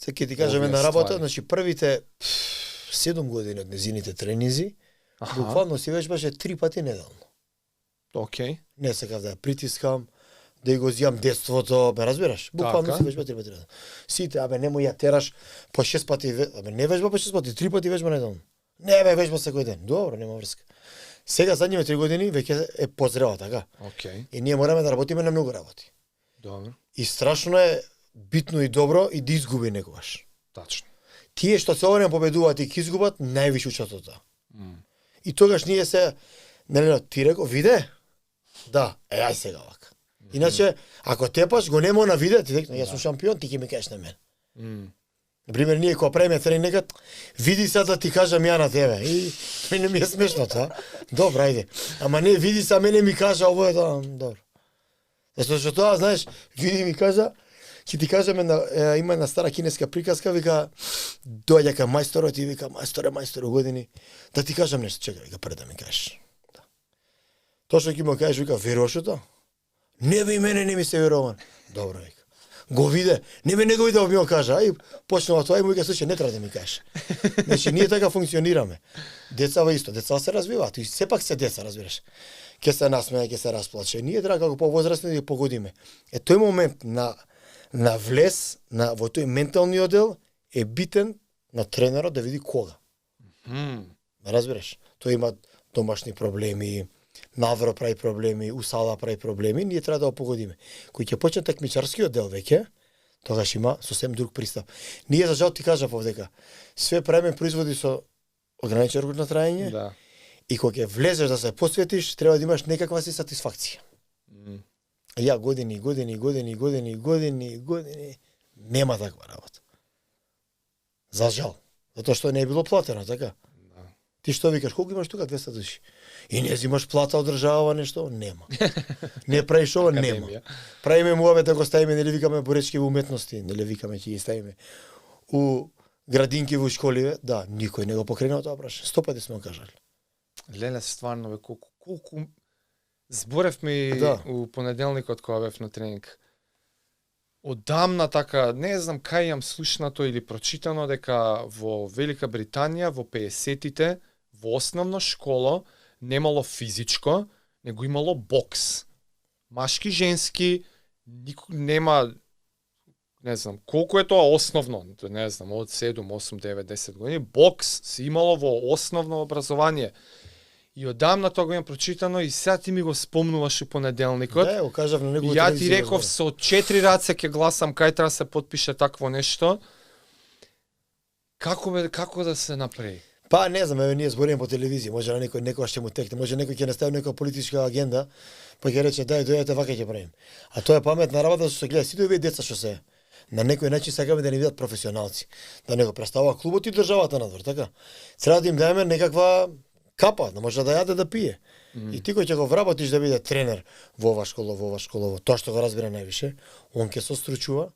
Се ќе ти кажеме Овие на работа, ствари. значи првите 7 години од незините тренинзи, Аха, буквално си вежбаше 3 пати неделно. окей. Не сакав да ја притискам, да ја го зијам детството, ме разбираш? Буквално Така. си вежба 3 пати неделно. Сите, немој ја тераш по 6 пати, не вежба по 6 пати, 3 пати вежба неделно. Не вежба секој ден. Добро, нема врска. Сега задниве 3 години веќе е позрела, така? Окей. И ние мораме да работиме на многу работи. Добро. И страшно е битно и добро и да изгуби некогаш. Тачно. Тие што се овој победуваат и ќе изгубат, највише учат од тоа. М. И тогаш ние се, нели, ти рекол, виде? Да, ај сега вака. Иначе, ако тепаш, го нема на виде, ти рекол, јас сум шампион, ти ќе ми кажеш на мене. М. Например, ние кога правиме тренинг, види сега да ти кажам ја на тебе. И не ми е смешно тоа. Добро, ајде. Ама не, види сега мене ми кажа, ово е тоа, добро. Зашто што тоа, знаеш, види ми кажа, ќе ти кажеме, има една стара кинеска приказка, вика, доаѓа кај мајсторот и вика, мајсторе, години, да ти кажам нешто, чекај, вика, пред да ми кажеш. Да. Точно ќе му кажеш, вика, веруваш у тоа? Не бе, и мене не ми се верува. Добро, вика. Го виде, не го виде, ми го кажа, ај, почнува тоа и му вика, слушај, не треба да ми кажеш. Значи, ние така функционираме. Децава исто, деца се развиваат, и сепак се деца, разбираш. Ке се насмее, ке се расплаче. Ние треба како повозрастни да ги погодиме. Тој момент на влез во тој менталниот дел е битен на тренерот да види кога. Разбираш? Тој има домашни проблеми, навро прави проблеми, усала прави проблеми, ние треба да го погодиме. Кој ќе почне такмичарскиот дел веќе, тогаш има сосем друг пристап. Ние за жал ти кажав овдека, све правиме производи со ограничен рок на траење. Да. И кога ќе влезеш да се посветиш, треба да имаш некаква си сатисфакција. Ја години, нема таква работа. За жал. Затоа што не е било платено, така? Да. Ти што викаш, колку имаш тука 200 души? И не зимаш плата од држава нешто? Нема. Не правиш ова? Нема. Правиме муаве да го ставиме, нели викаме поречки во уметности, нели викаме ќе ги ставиме. У градинки во школиве, да, никој не го покренал тоа прашање. 100 пати сме го кажали. Леле, стварно, бе, колку... Зборевме и Да. у понеделникот кога бев на тренинг. Одамна така, не знам кај имам слушнато или прочитано дека во Велика Британија во 50-тите во основна школа немало физичко, него имало бокс. Машки, женски, нема, не знам, колку е тоа основно, не знам, од 7, 8, 9, 10 години, бокс се имало во основно образование. И одамна тоа го имам прочитано и сега ти ми го спомнуваш у понеделникот. Да, го кажав на него. Ја ти реков со 4 раце ќе гласам кај треба се потпише такво нешто. Како да се направи? Па не знам, еве ние збориме по телевизија, може на некој ќе му текне, може некој ќе настави некоја политичка агенда, па ќе рече дај дојдете вака ќе правиме. А тоа е паметна работа што се гледа сите овие деца што се на некој начин сакаме да не видат професионалци, да не го представува клубот и државата надвор, така? Треба да им даеме некаква капа, да може да јаде да пие. И ти кој ќе го вработиш да биде тренер во ова школа, тоа што го разбира највише, он ќе се стручува,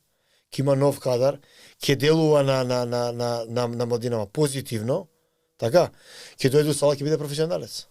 ќе има нов кадар, ќе делува на младинава позитивно, така, ќе дојде у сала, ќе биде професионалец.